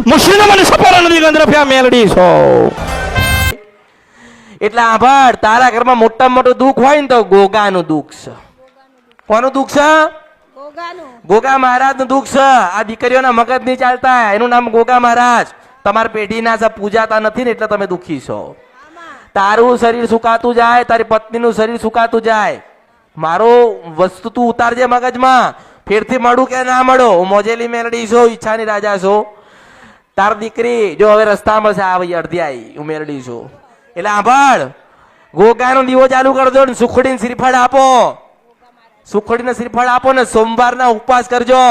મુશ્રીનો મને સપોરા નદી ગંદ્રફ્યા મેલડી છો. એટલે આભાર તારા ઘરમાં મોટા મોટું દુઃખ હોય ને તો ગોગાનું દુઃખ છે. કોનું દુઃખ છે? ગોગા મહારાજનું દુઃખ છે. આ દીકરીઓના મગજ નહીં ચાલતા, એનું નામ ગોગા મહારાજ. તમારા પેઢીના છે પૂજાતા નથી ને એટલે તમે દુઃખી છો. તારું શરીર સુકાતું જાય, તારી પત્નીનું શરીર સુકાતું જાય. મારો વસ્તુ તું ઉતારજે મગજમાં. ફેરથી મળું કે ના મળો, હું મોજેલી મેલડી છો, ઈચ્છાની રાજા છો. તાર દીકરી જો હવે રસ્તામાં છે, આ ભાઈ અડધી આવી, હું મેલડી છું. એટલે આભાર ગોગાનો દીવો ચાલુ કરજો ને સુખડીને શ્રીફળ આપો. સુખડીને શ્રીફળ આપો ને સોમવારના ઉપવાસ કરજો.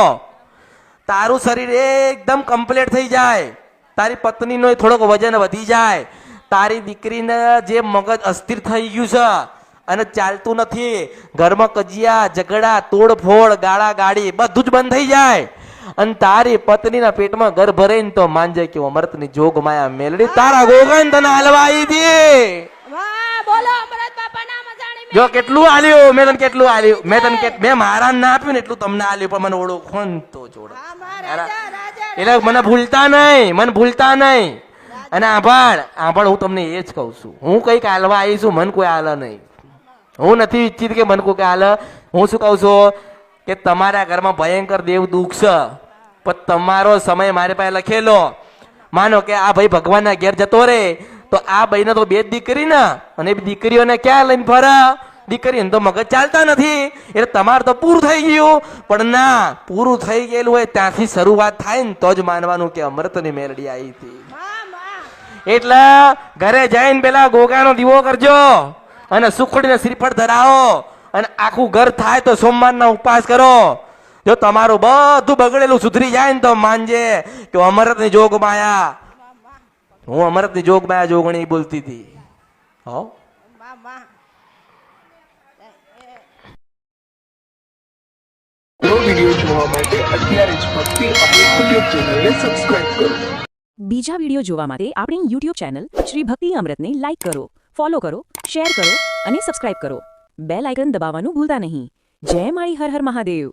તારું શરીર એકદમ કમ્પ્લીટ થઈ જાય. તારી પત્નીનો થોડોક વજન વધી જાય. તારી દીકરીને જે મગજ અસ્થિર થઈ ગયું છે અને ચાલતું નથી, ઘરમાં કજિયા ઝઘડા તોડફોડ ગાળા ગાડી બધું જ બંધ થઈ જાય. અને તારી પત્નીના પેટમાં ઘર ભરે ને તો માનજે કે અમૃતની જોગ માયા મેલડી તારા ગોગન તને હલવાઈ દે. જો કેટલું આલ્યું મેં તને, કેટલું આલ્યું મેં તને, મેં મારા ના આપ્યું ને એટલું તમને આલ્યું, પણ મને ઓળખો ને તો જોડે. એટલે મને ભૂલતા નહીં, મને ભૂલતા નહીં. અને આભાર હું તમને એ જ કહું છું, હું કઈક આલવા આવી છું, મન કોઈ આલે નહીં. હું નથી ઈચ્છિત કે મન કોઈ આલે. હું શું કહું છું કે તમારા ઘરમાં ભયંકર દેવ દુઃખ છે, પણ તમારો સમય મારી પાસે લખેલો. માનો કે આ ભાઈ ભગવાનના ઘેર જતો રે તો આ ભાઈને તો બે જ દીકરી ને, અને એ દીકરીઓને ક્યાં લઈને ફરે? દીકરીને તો મગજ ચાલતા નથી. એટલે તમારે તો પૂરું થઈ ગયું. પણ ના, પૂરું થઈ ગયેલું હોય ત્યાંથી શરૂઆત થાય ને તો જ માનવાનું કે અમૃતની મેલડી આવી હતી. એટલે ઘરે જઈને પેલા ગોગાનો દીવો કરજો અને સુખડીને શ્રીફળ ધરાવો અને આખું ઘર થાય તો સોમવારના ઉપવાસ કરો. જો તમારું બધું બગડેલું સુધરી જાય ને તો માનજે કે અમૃતની જોગ માયા. હું અમૃતની જોગ માયા જોગણી બોલતી હતી. હો વિડિયો જોવા માટે અત્યારે જ ભક્તિ અમૃત યુટ્યુબ ચેનલને સબસ્ક્રાઇબ કરો. બીજા વિડીયો જોવા માટે આપણી યુટ્યુબ ચેનલ શ્રી ભક્તિ અમૃતને લાઇક કરો, ફોલો કરો, શેર કરો અને સબસ્ક્રાઇબ કરો. બેલ આઇકન દબાવવાનું ભૂલતા નહીં. જય માળી હર હર મહાદેવ.